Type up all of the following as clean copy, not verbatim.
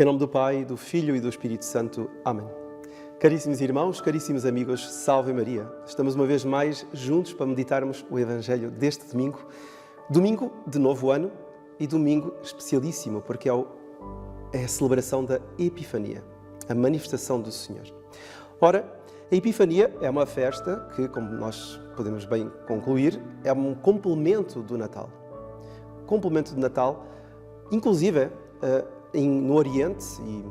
Em nome do Pai, do Filho e do Espírito Santo. Amém. Caríssimos irmãos, caríssimos amigos, salve Maria. Estamos uma vez mais juntos para meditarmos o Evangelho deste domingo. Domingo de novo ano e domingo especialíssimo, porque é a celebração da Epifania, a manifestação do Senhor. Ora, a Epifania é uma festa que, como nós podemos bem concluir, é um complemento do Natal. Complemento do Natal, inclusive no Oriente, e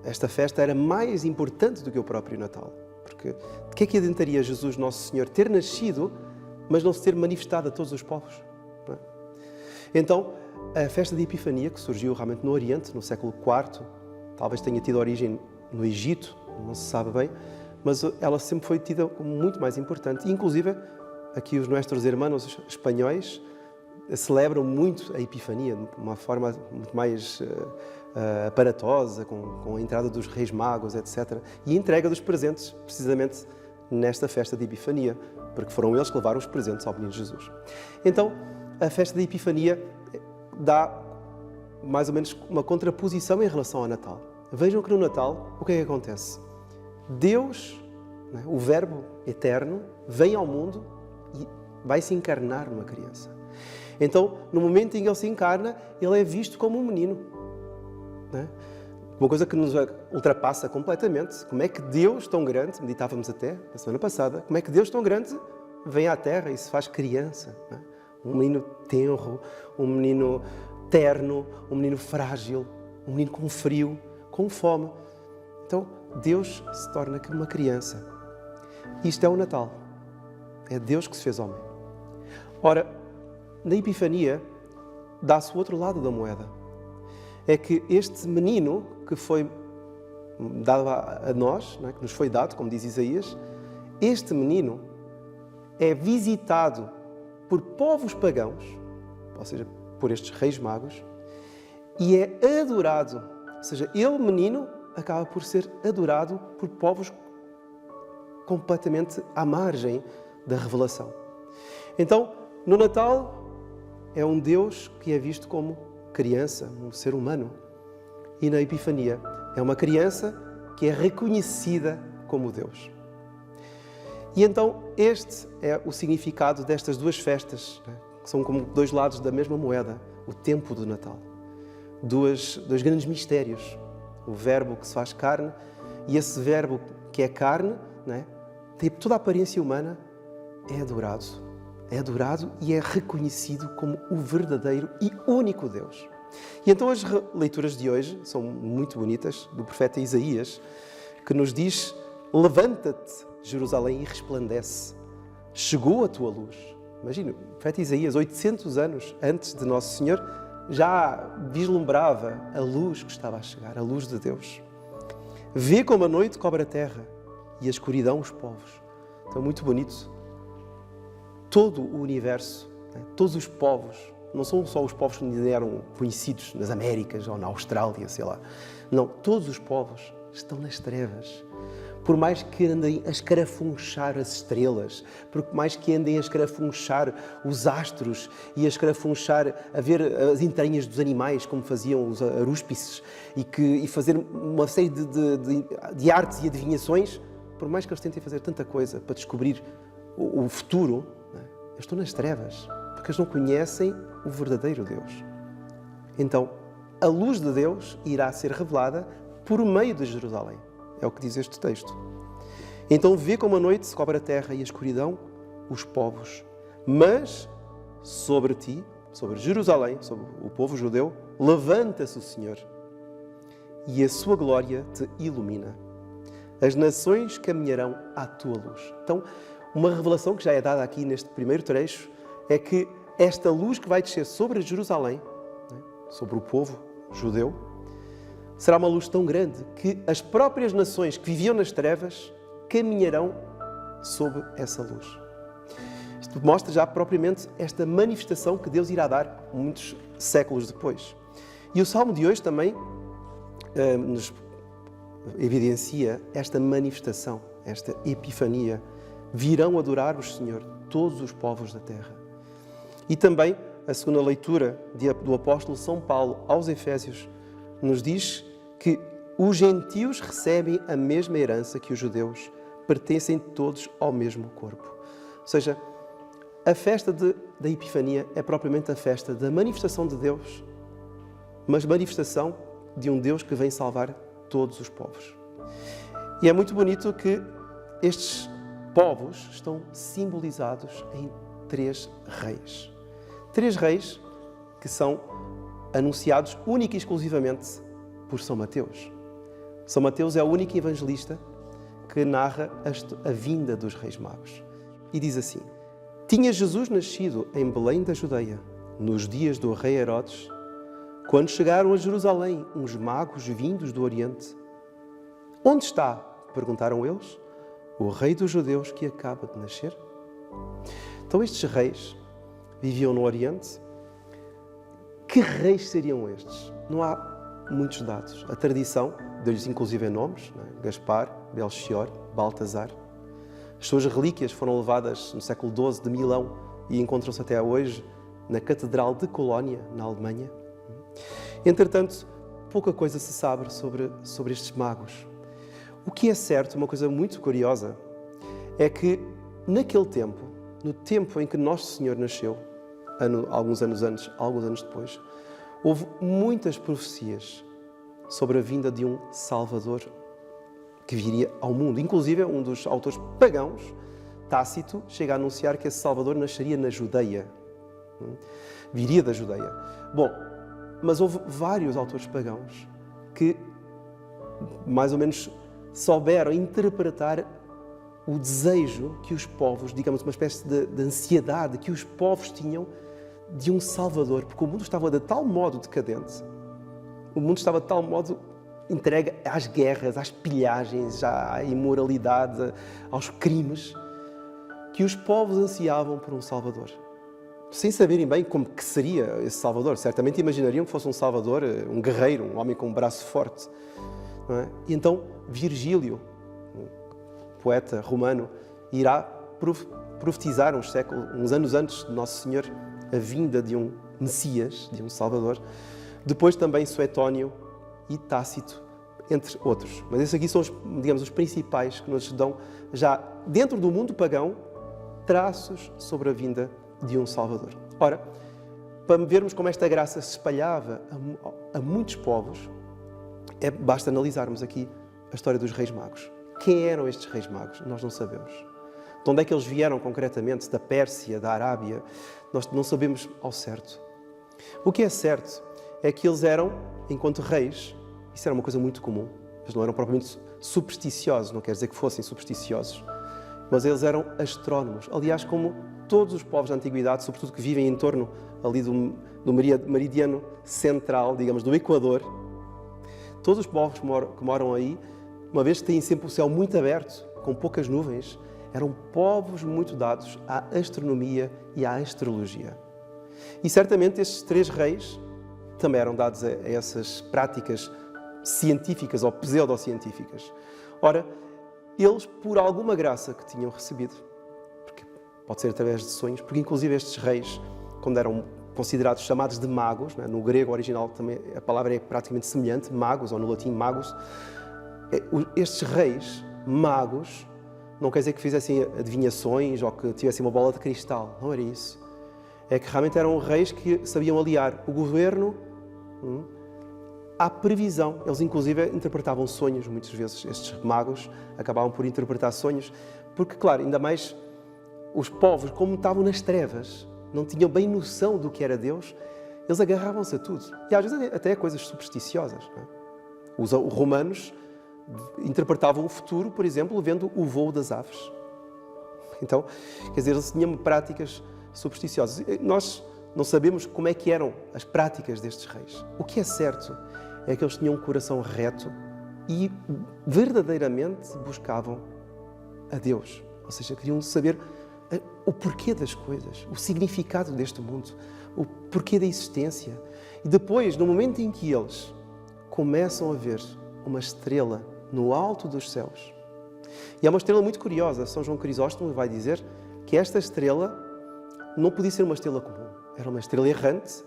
esta festa era mais importante do que o próprio Natal. Porque de que é que adiantaria Jesus, Nosso Senhor, ter nascido, mas não se ter manifestado a todos os povos? Não é? Então, a festa de Epifania, que surgiu realmente no Oriente, no século IV, talvez tenha tido origem no Egito, não se sabe bem, mas ela sempre foi tida como muito mais importante. Inclusive, aqui os nossos irmãos espanhóis celebram muito a Epifania, de uma forma muito mais aparatosa, com a entrada dos reis magos, etc. E a entrega dos presentes, precisamente nesta festa de Epifania, porque foram eles que levaram os presentes ao menino Jesus. Então, a festa da Epifania dá mais ou menos uma contraposição em relação ao Natal. Vejam que no Natal, o que é que acontece? Deus, o Verbo eterno, vem ao mundo e vai se encarnar numa criança. Então, no momento em que ele se encarna, ele é visto como um menino. Né? Uma coisa que nos ultrapassa completamente. Como é que Deus tão grande, meditávamos até na semana passada, como é que Deus tão grande vem à Terra e se faz criança? Né? Um menino tenro, um menino terno, um menino frágil, um menino com frio, com fome. Então, Deus se torna como uma criança. Isto é o Natal. É Deus que se fez homem. Ora, na Epifania, dá-se o outro lado da moeda. É que este menino que foi dado a nós, que nos foi dado, como diz Isaías, este menino é visitado por povos pagãos, ou seja, por estes reis magos, e é adorado. Ou seja, ele, menino, acaba por ser adorado por povos completamente à margem da revelação. Então, no Natal, é um Deus que é visto como criança, um ser humano. E na Epifania é uma criança que é reconhecida como Deus. E então este é o significado destas duas festas, que são como dois lados da mesma moeda, o tempo do Natal. Dois grandes mistérios. O Verbo que se faz carne, e esse Verbo que é carne, tem toda a aparência humana, é adorado. É adorado e é reconhecido como o verdadeiro e único Deus. E então as leituras de hoje são muito bonitas, do profeta Isaías, que nos diz: levanta-te, Jerusalém, e resplandece. Chegou a tua luz. Imagina, o profeta Isaías, 800 anos antes de Nosso Senhor, já vislumbrava a luz que estava a chegar, a luz de Deus. Vê como a noite cobre a terra e a escuridão os povos. Então, muito bonito. Todo o universo, todos os povos, não são só os povos que eram conhecidos nas Américas ou na Austrália, sei lá. Não, todos os povos estão nas trevas. Por mais que andem a escarafunchar as estrelas, por mais que andem a escarafunchar os astros e a escarafunchar, a ver as entranhas dos animais, como faziam os arúspices, e fazer uma série de artes e adivinhações, por mais que eles tentem fazer tanta coisa para descobrir o futuro, eles estão nas trevas, porque eles não conhecem o verdadeiro Deus. Então, a luz de Deus irá ser revelada por meio de Jerusalém. É o que diz este texto. Então, vê como a noite se cobre a terra e a escuridão os povos. Mas, sobre ti, sobre Jerusalém, sobre o povo judeu, levanta-se o Senhor e a sua glória te ilumina. As nações caminharão à tua luz. Então, uma revelação que já é dada aqui neste primeiro trecho é que esta luz que vai descer sobre Jerusalém, sobre o povo judeu, será uma luz tão grande que as próprias nações que viviam nas trevas caminharão sob essa luz. Isto mostra já propriamente esta manifestação que Deus irá dar muitos séculos depois. E o Salmo de hoje também nos evidencia esta manifestação, esta epifania. Virão adorar-vos, Senhor, todos os povos da terra. E também a segunda leitura do apóstolo São Paulo aos Efésios nos diz que os gentios recebem a mesma herança que os judeus, pertencem todos ao mesmo corpo. Ou seja, a festa da Epifania é propriamente a festa da manifestação de Deus, mas manifestação de um Deus que vem salvar todos os povos. E é muito bonito que estes povos estão simbolizados em 3 reis. 3 reis que são anunciados única e exclusivamente por São Mateus. São Mateus é o único evangelista que narra a vinda dos reis magos. E diz assim: tinha Jesus nascido em Belém da Judeia, nos dias do rei Herodes, quando chegaram a Jerusalém uns magos vindos do Oriente. Onde está, perguntaram eles, o rei dos judeus que acaba de nascer? Então estes reis viviam no Oriente. Que reis seriam estes? Não há muitos dados. A tradição deu-lhes inclusive nomes, Gaspar, Belchior, Baltazar. As suas relíquias foram levadas no século XII de Milão e encontram-se até hoje na Catedral de Colónia, na Alemanha. Entretanto, pouca coisa se sabe sobre estes magos. O que é certo, uma coisa muito curiosa, é que naquele tempo, no tempo em que Nosso Senhor nasceu, alguns anos antes, alguns anos depois, houve muitas profecias sobre a vinda de um Salvador que viria ao mundo. Inclusive, um dos autores pagãos, Tácito, chega a anunciar que esse Salvador nasceria na Judeia. Viria da Judeia. Bom, mas houve vários autores pagãos que, mais ou menos, souberam interpretar o desejo que os povos, digamos, uma espécie de ansiedade que os povos tinham de um Salvador, porque o mundo estava de tal modo decadente, o mundo estava de tal modo entregue às guerras, às pilhagens, à imoralidade, aos crimes, que os povos ansiavam por um Salvador. Sem saberem bem como que seria esse Salvador. Certamente imaginariam que fosse um Salvador, um guerreiro, um homem com um braço forte. Não é? E então Virgílio, poeta romano, irá profetizar uns anos antes de Nosso Senhor a vinda de um Messias, de um Salvador. Depois também Suetónio e Tácito, entre outros. Mas esses aqui são, os principais que nos dão, já dentro do mundo pagão, traços sobre a vinda de um Salvador. Ora, para vermos como esta graça se espalhava a muitos povos, basta analisarmos aqui a história dos reis magos. Quem eram estes reis magos? Nós não sabemos. De onde é que eles vieram concretamente? Da Pérsia, da Arábia? Nós não sabemos ao certo. O que é certo é que eles eram, enquanto reis, isso era uma coisa muito comum. Eles não eram propriamente supersticiosos, não quer dizer que fossem supersticiosos, mas eles eram astrónomos. Aliás, como todos os povos da Antiguidade, sobretudo que vivem em torno ali do meridiano central, digamos, do Equador, todos os povos que moram aí, uma vez que têm sempre o céu muito aberto, com poucas nuvens, eram povos muito dados à astronomia e à astrologia. E certamente estes 3 reis também eram dados a essas práticas científicas ou pseudocientíficas. Ora, eles, por alguma graça que tinham recebido, porque pode ser através de sonhos, porque inclusive estes reis, quando eram considerados chamados de magos, no grego original também a palavra é praticamente semelhante, magos, ou no latim magos, estes reis magos não quer dizer que fizessem adivinhações ou que tivessem uma bola de cristal, não era isso. É que realmente eram reis que sabiam aliar o governo à previsão. Eles inclusive interpretavam sonhos, muitas vezes estes magos acabavam por interpretar sonhos, porque claro, ainda mais os povos, como estavam nas trevas, não tinham bem noção do que era Deus, eles agarravam-se a tudo. E às vezes até a coisas supersticiosas. Não é? Os romanos interpretavam o futuro, por exemplo, vendo o voo das aves. Então, quer dizer, eles tinham práticas supersticiosas. Nós não sabemos como é que eram as práticas destes reis. O que é certo é que eles tinham um coração reto e verdadeiramente buscavam a Deus. Ou seja, queriam saber o porquê das coisas, o significado deste mundo, o porquê da existência. E depois, no momento em que eles começam a ver uma estrela no alto dos céus, e é uma estrela muito curiosa, São João Crisóstomo vai dizer que esta estrela não podia ser uma estrela comum, era uma estrela errante,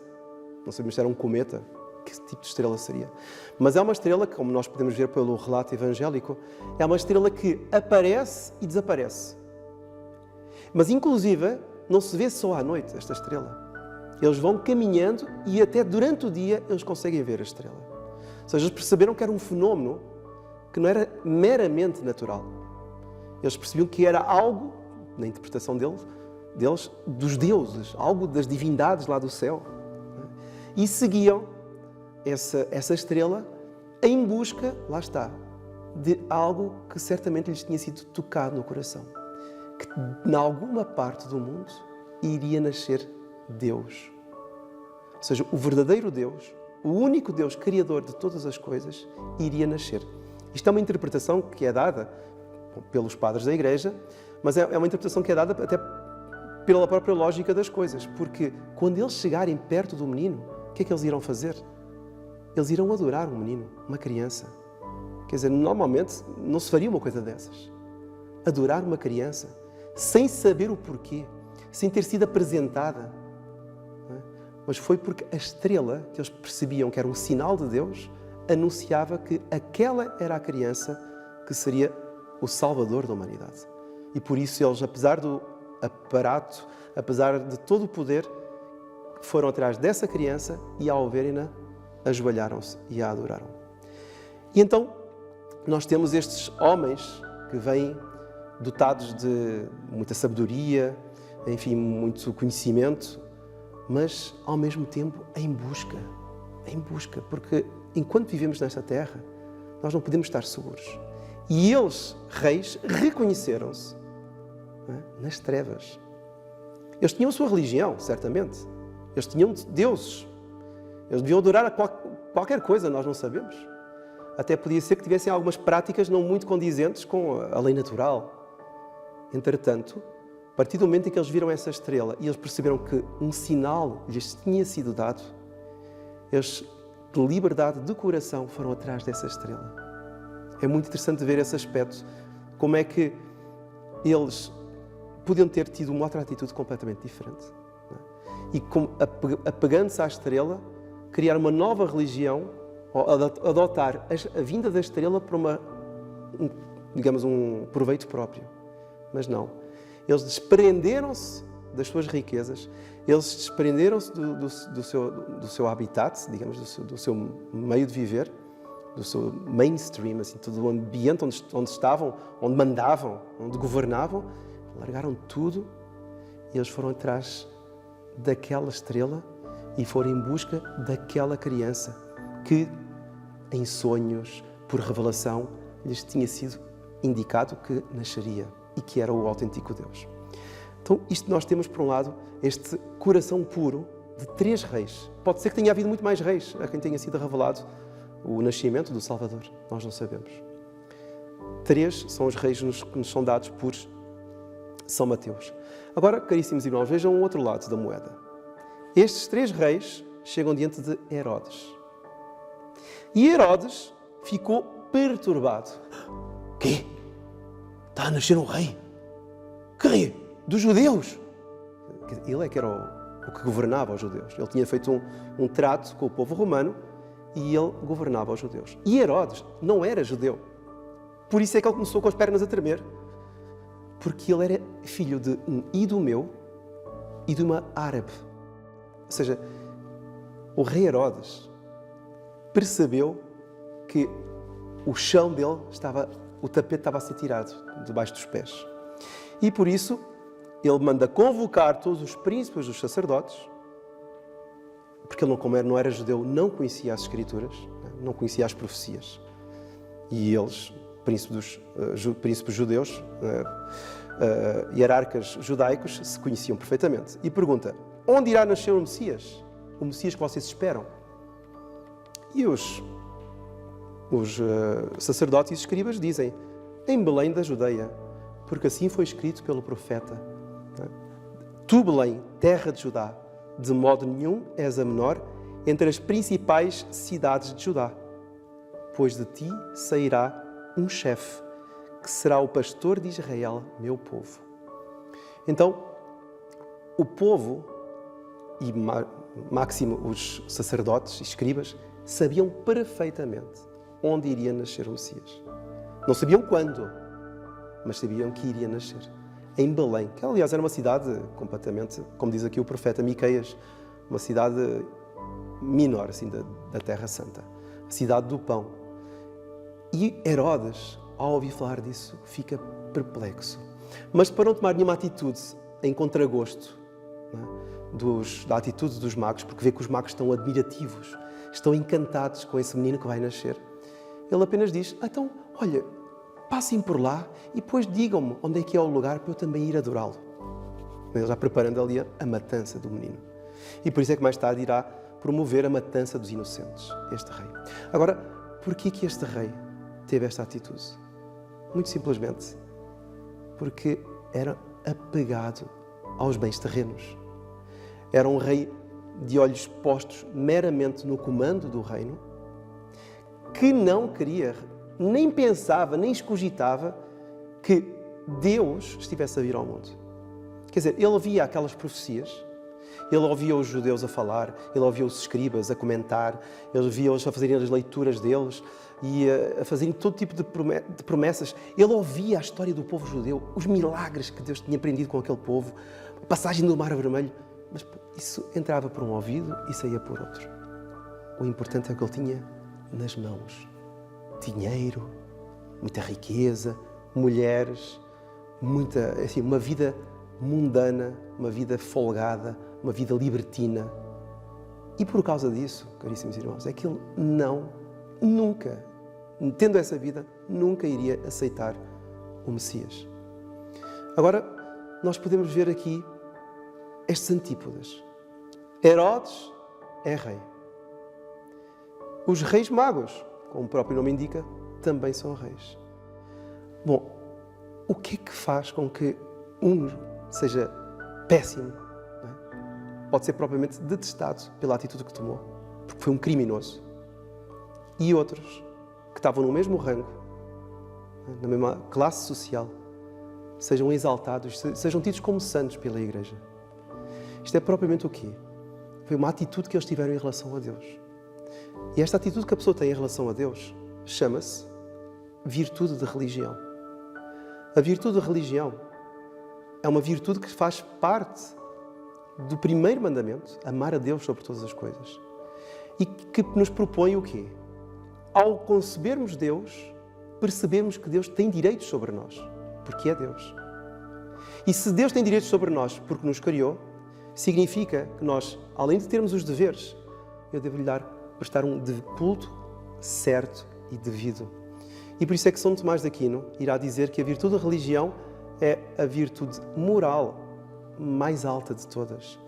não sabemos se era um cometa, que tipo de estrela seria. Mas é uma estrela que, como nós podemos ver pelo relato evangélico, é uma estrela que aparece e desaparece. Mas, inclusive, não se vê só à noite esta estrela. Eles vão caminhando e até durante o dia eles conseguem ver a estrela. Ou seja, eles perceberam que era um fenómeno que não era meramente natural. Eles percebiam que era algo, na interpretação deles, dos deuses, algo das divindades lá do céu. E seguiam essa estrela em busca, lá está, de algo que certamente lhes tinha sido tocado no coração. Que em alguma parte do mundo iria nascer Deus. Ou seja, o verdadeiro Deus, o único Deus criador de todas as coisas, iria nascer. Isto é uma interpretação que é dada pelos padres da Igreja, mas é uma interpretação que é dada até pela própria lógica das coisas, porque quando eles chegarem perto do menino, o que é que eles irão fazer? Eles irão adorar um menino, uma criança. Quer dizer, normalmente não se faria uma coisa dessas. Adorar uma criança, sem saber o porquê, sem ter sido apresentada. Mas foi porque a estrela, que eles percebiam que era um sinal de Deus, anunciava que aquela era a criança que seria o Salvador da humanidade. E por isso eles, apesar do aparato, apesar de todo o poder, foram atrás dessa criança e, ao verem-na, ajoelharam-se e a adoraram. E então, nós temos estes homens que vêm dotados de muita sabedoria, enfim, muito conhecimento, mas, ao mesmo tempo, em busca, porque enquanto vivemos nesta terra, nós não podemos estar seguros. E eles, reis, reconheceram-se nas trevas. Eles tinham a sua religião, certamente. Eles tinham deuses. Eles deviam adorar a qualquer coisa, nós não sabemos. Até podia ser que tivessem algumas práticas não muito condizentes com a lei natural. Entretanto, a partir do momento em que eles viram essa estrela e eles perceberam que um sinal lhes tinha sido dado, eles, de liberdade de coração, foram atrás dessa estrela. É muito interessante ver esse aspecto, como é que eles podiam ter tido uma outra atitude completamente diferente. E apegando-se à estrela, criar uma nova religião, ou adotar a vinda da estrela para um proveito próprio. Mas não. Eles desprenderam-se das suas riquezas, eles desprenderam-se do seu habitat, digamos, do seu meio de viver, do seu mainstream, assim, todo o ambiente onde estavam, onde mandavam, onde governavam, largaram tudo e eles foram atrás daquela estrela e foram em busca daquela criança que, em sonhos, por revelação, lhes tinha sido indicado que nasceria e que era o autêntico Deus. Então, isto nós temos, por um lado, este coração puro de 3 reis. Pode ser que tenha havido muito mais reis a quem tenha sido revelado o nascimento do Salvador. Nós não sabemos. 3 são os reis que nos são dados por São Mateus. Agora, caríssimos irmãos, vejam o outro lado da moeda. Estes 3 reis chegam diante de Herodes. E Herodes ficou perturbado. Quê? Está a nascer um rei? Que rei? Dos judeus? Ele é que era o que governava os judeus. Ele tinha feito um trato com o povo romano e ele governava os judeus. E Herodes não era judeu. Por isso é que ele começou com as pernas a tremer. Porque ele era filho de um idumeu e de uma árabe. Ou seja, o rei Herodes percebeu que o chão dele o tapete estava a ser tirado debaixo dos pés. E por isso, ele manda convocar todos os príncipes dos sacerdotes, porque ele, como não era judeu, não conhecia as Escrituras, não conhecia as profecias. E eles, príncipes judeus, hierarcas judaicos, se conheciam perfeitamente. E pergunta, onde irá nascer o Messias? O Messias que vocês esperam? E os sacerdotes e escribas dizem, em Belém da Judeia, porque assim foi escrito pelo profeta. Tu, Belém, terra de Judá, de modo nenhum és a menor entre as principais cidades de Judá, pois de ti sairá um chefe, que será o pastor de Israel, meu povo. Então, o povo, e máximo os sacerdotes e escribas, sabiam perfeitamente onde iria nascer o Messias. Não sabiam quando, mas sabiam que iria nascer. Em Belém, que aliás era uma cidade completamente, como diz aqui o profeta Miqueias, uma cidade menor assim, da Terra Santa, a cidade do pão. E Herodes, ao ouvir falar disso, fica perplexo. Mas para não tomar nenhuma atitude em contragosto, não é, da atitude dos magos, porque vê que os magos estão admirativos, estão encantados com esse menino que vai nascer, ele apenas diz, então, olha, passem por lá e depois digam-me onde é que é o lugar para eu também ir adorá-lo. Ele já preparando ali a matança do menino. E por isso é que mais tarde irá promover a matança dos inocentes, este rei. Agora, porquê que este rei teve esta atitude? Muito simplesmente porque era apegado aos bens terrenos. Era um rei de olhos postos meramente no comando do reino, que não queria, nem pensava, nem escogitava que Deus estivesse a vir ao mundo. Quer dizer, ele ouvia aquelas profecias, ele ouvia os judeus a falar, ele ouvia os escribas a comentar, ele via-os a fazerem as leituras deles e a fazerem todo tipo de promessas. Ele ouvia a história do povo judeu, os milagres que Deus tinha aprendido com aquele povo, a passagem do Mar Vermelho. Mas isso entrava por um ouvido e saía por outro. O importante é o que ele tinha nas mãos. Dinheiro, muita riqueza, mulheres, uma vida mundana, uma vida folgada, uma vida libertina. E por causa disso, caríssimos irmãos, é que ele nunca, tendo essa vida, nunca iria aceitar o Messias. Agora, nós podemos ver aqui estes antípodas. Herodes é rei. Os reis magos, como o próprio nome indica, também são reis. Bom, o que é que faz com que um seja péssimo? Não é? Pode ser propriamente detestado pela atitude que tomou, porque foi um criminoso. E outros, que estavam no mesmo rango, na mesma classe social, sejam exaltados, sejam tidos como santos pela Igreja. Isto é propriamente o quê? Foi uma atitude que eles tiveram em relação a Deus. E esta atitude que a pessoa tem em relação a Deus chama-se virtude de religião. A virtude de religião é uma virtude que faz parte do primeiro mandamento, amar a Deus sobre todas as coisas. E que nos propõe o quê? Ao concebermos Deus, percebemos que Deus tem direitos sobre nós, porque é Deus. E se Deus tem direitos sobre nós porque nos criou, significa que nós, além de termos os deveres, eu devo-lhe prestar um culto certo e devido. E por isso é que São Tomás de Aquino irá dizer que a virtude da religião é a virtude moral mais alta de todas.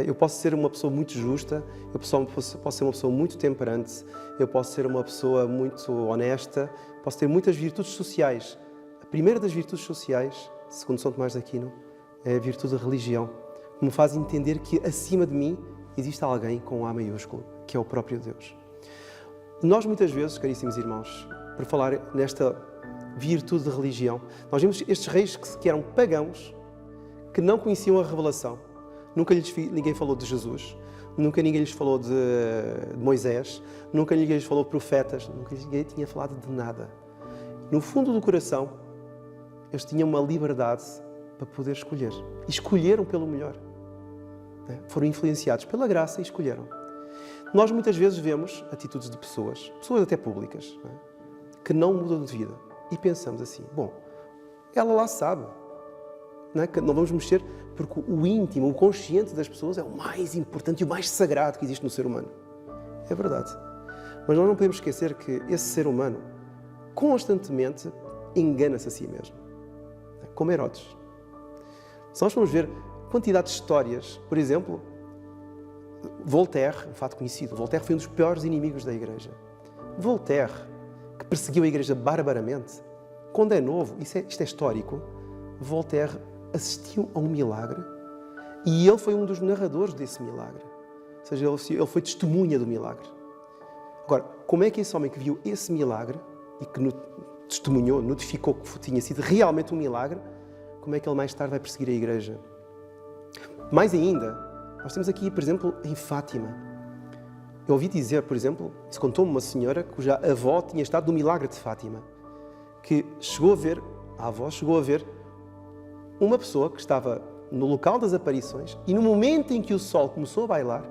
Eu posso ser uma pessoa muito justa, eu posso ser uma pessoa muito temperante, eu posso ser uma pessoa muito honesta, posso ter muitas virtudes sociais. A primeira das virtudes sociais, segundo São Tomás de Aquino, é a virtude da religião, que me faz entender que acima de mim existe alguém com A maiúsculo, que é o próprio Deus. Nós muitas vezes, caríssimos irmãos, para falar nesta virtude de religião, nós vimos estes reis que eram pagãos, que não conheciam a revelação. Nunca ninguém falou de Jesus, nunca ninguém lhes falou de Moisés, nunca ninguém lhes falou de profetas, nunca ninguém tinha falado de nada. No fundo do coração, eles tinham uma liberdade para poder escolher. E escolheram pelo melhor. Foram influenciados pela graça e escolheram. Nós muitas vezes vemos atitudes de pessoas até públicas, que não mudam de vida. E pensamos assim, bom, ela lá sabe, que não vamos mexer, porque o íntimo, o consciente das pessoas é o mais importante e o mais sagrado que existe no ser humano. É verdade. Mas nós não podemos esquecer que esse ser humano constantemente engana-se a si mesmo. Como Herodes. Se nós formos ver quantidade de histórias, por exemplo, Voltaire, um fato conhecido, Voltaire foi um dos piores inimigos da Igreja. Voltaire, que perseguiu a Igreja barbaramente, quando é novo, isto é histórico, Voltaire assistiu a um milagre e ele foi um dos narradores desse milagre. Ou seja, ele foi testemunha do milagre. Agora, como é que esse homem que viu esse milagre e que testemunhou, notificou que tinha sido realmente um milagre, como é que ele mais tarde vai perseguir a Igreja? Mais ainda, Nós temos aqui, por exemplo, em Fátima. Eu ouvi dizer, por exemplo, se contou-me uma senhora cuja avó tinha estado no milagre de Fátima, que a avó chegou a ver uma pessoa que estava no local das aparições e no momento em que o sol começou a bailar,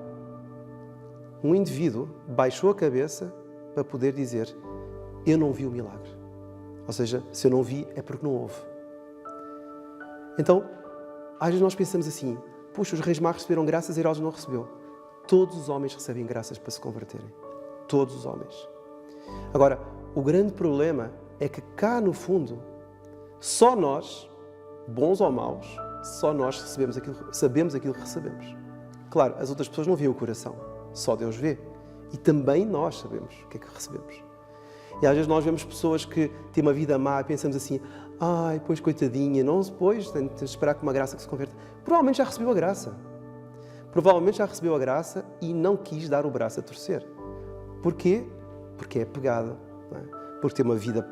um indivíduo baixou a cabeça para poder dizer: eu não vi o milagre. Ou seja, se eu não vi é porque não houve. Então, às vezes nós pensamos assim: puxa, os reis magos receberam graças e Herodes não recebeu. Todos os homens recebem graças para se converterem. Todos os homens. Agora, o grande problema é que cá no fundo, só nós, bons ou maus, só nós sabemos aquilo que recebemos. Claro, as outras pessoas não veem o coração, só Deus vê. E também nós sabemos o que é que recebemos. E às vezes nós vemos pessoas que têm uma vida má e pensamos assim: ai, pois coitadinha, não se pôs, tem de esperar que uma graça que se converta. Provavelmente já recebeu a graça. Provavelmente já recebeu a graça e não quis dar o braço a torcer. Porquê? Porque é pegado, não é? Porque tem uma vida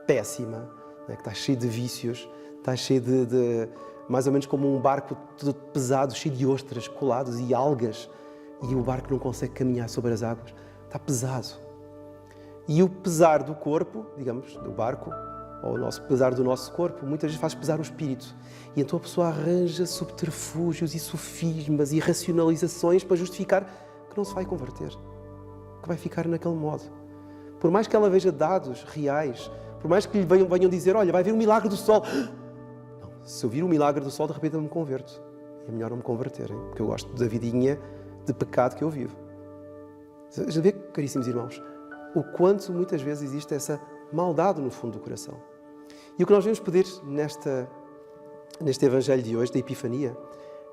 péssima, não é? Que está cheio de vícios, está cheio de mais ou menos como um barco todo pesado, cheio de ostras coladas e algas, e o barco não consegue caminhar sobre as águas. Está pesado. E o pesar do corpo, digamos, do barco, ou o pesar do nosso corpo, muitas vezes faz pesar o espírito. E então a pessoa arranja subterfúgios e sofismas e racionalizações para justificar que não se vai converter, que vai ficar naquele modo. Por mais que ela veja dados reais, por mais que lhe venham dizer: olha, vai ver o milagre do sol. Não, se eu vir o milagre do sol, de repente eu me converto. É melhor não me converter, hein? Porque eu gosto da vidinha de pecado que eu vivo. Já vê, caríssimos irmãos, o quanto muitas vezes existe essa maldade no fundo do coração. E o que nós devemos pedir neste Evangelho de hoje, da Epifania,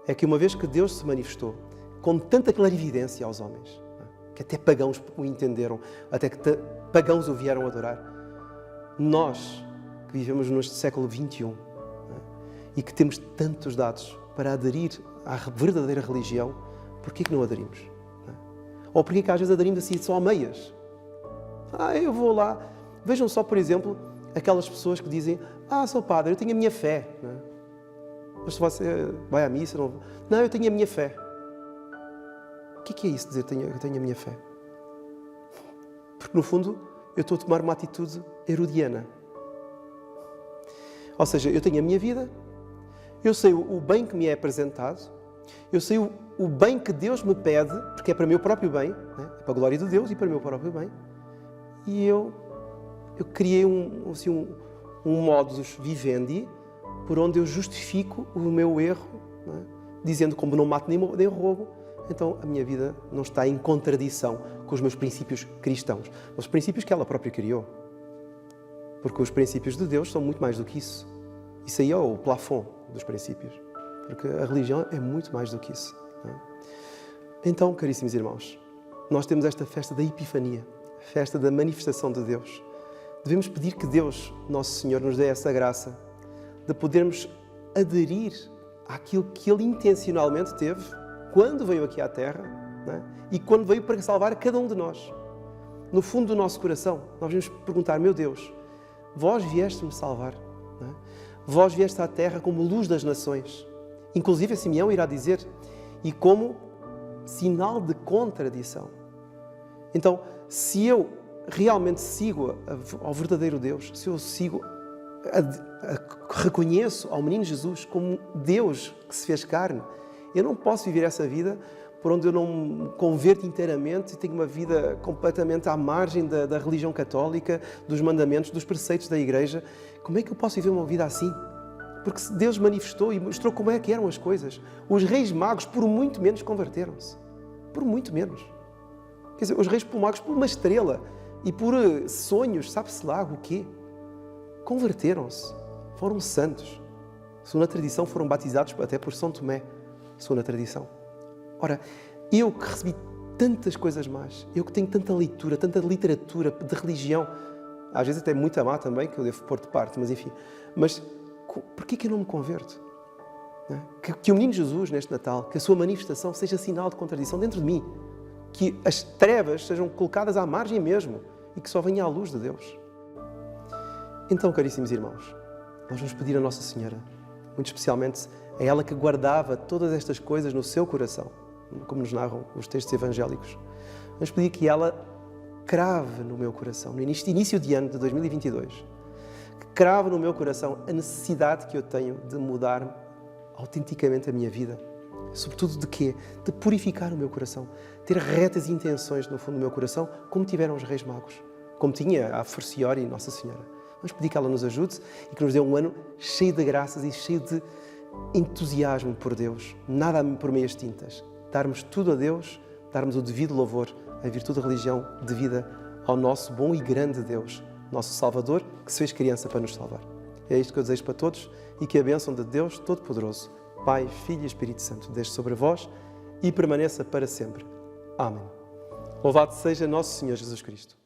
é que uma vez que Deus se manifestou com tanta clarividência aos homens, que até pagãos o entenderam, até que pagãos o vieram adorar, nós, que vivemos neste século XXI, e que temos tantos dados para aderir à verdadeira religião, porquê que não aderimos? Ou porquê que às vezes aderimos assim só a meias? Eu vou lá. Vejam só, por exemplo, aquelas pessoas que dizem: sou padre, eu tenho a minha fé. Não é? Mas se você vai à missa, não, eu tenho a minha fé. O que é isso, dizer que eu tenho a minha fé? Porque, no fundo, eu estou a tomar uma atitude herodiana. Ou seja, eu tenho a minha vida, eu sei o bem que me é apresentado, eu sei o bem que Deus me pede, porque é para o meu próprio bem, né? É para a glória de Deus e para o meu próprio bem. E eu criei um modus vivendi por onde eu justifico o meu erro, não é? Dizendo como não mato nem roubo, então a minha vida não está em contradição com os meus princípios cristãos, os princípios que ela própria criou. Porque os princípios de Deus são muito mais do que isso. Isso aí é o plafond dos princípios. Porque a religião é muito mais do que isso. Não é? Então, caríssimos irmãos, nós temos esta festa da Epifania, festa da manifestação de Deus. Devemos pedir que Deus, Nosso Senhor, nos dê essa graça de podermos aderir àquilo que Ele intencionalmente teve quando veio aqui à Terra, não é? E quando veio para salvar cada um de nós. No fundo do nosso coração, nós devemos perguntar: meu Deus, vós vieste-me salvar, não é? Vós vieste à Terra como luz das nações. Inclusive, Simeão irá dizer: e como sinal de contradição. Então, se eu realmente sigo ao verdadeiro Deus, se eu reconheço ao menino Jesus como Deus que se fez carne, eu não posso viver essa vida por onde eu não me converto inteiramente e tenho uma vida completamente à margem da religião católica, dos mandamentos, dos preceitos da Igreja. Como é que eu posso viver uma vida assim? Porque Deus manifestou e mostrou como é que eram as coisas. Os reis magos, por muito menos, converteram-se. Por muito menos. Quer dizer, os reis magos, por uma estrela e por sonhos, sabe-se lá o quê? Converteram-se. Foram santos. Segundo a tradição, foram batizados até por São Tomé. Segundo a tradição. Ora, eu que recebi tantas coisas más, eu que tenho tanta leitura, tanta literatura de religião, às vezes até muito má também, que eu devo pôr de parte, mas enfim. Mas porquê que eu não me converto? Não é? Que o menino Jesus, neste Natal, que a sua manifestação seja sinal de contradição dentro de mim. Que as trevas sejam colocadas à margem mesmo e que só venha à luz de Deus. Então, caríssimos irmãos, nós vamos pedir a Nossa Senhora, muito especialmente a ela que guardava todas estas coisas no seu coração, como nos narram os textos evangélicos. Vamos pedir que ela crave no meu coração, no início de ano de 2022, que crave no meu coração a necessidade que eu tenho de mudar autenticamente a minha vida. Sobretudo de quê? De purificar o meu coração. Ter retas intenções no fundo do meu coração, como tiveram os Reis Magos. Como tinha a forciori Nossa Senhora. Vamos pedir que ela nos ajude e que nos dê um ano cheio de graças e cheio de entusiasmo por Deus. Nada por meias tintas. Darmos tudo a Deus, darmos o devido louvor, a virtude da religião devida ao nosso bom e grande Deus, nosso Salvador, que se fez criança para nos salvar. É isto que eu desejo para todos e que a bênção de Deus Todo-Poderoso, Pai, Filho e Espírito Santo, desça sobre vós e permaneça para sempre. Amém. Louvado seja nosso Senhor Jesus Cristo.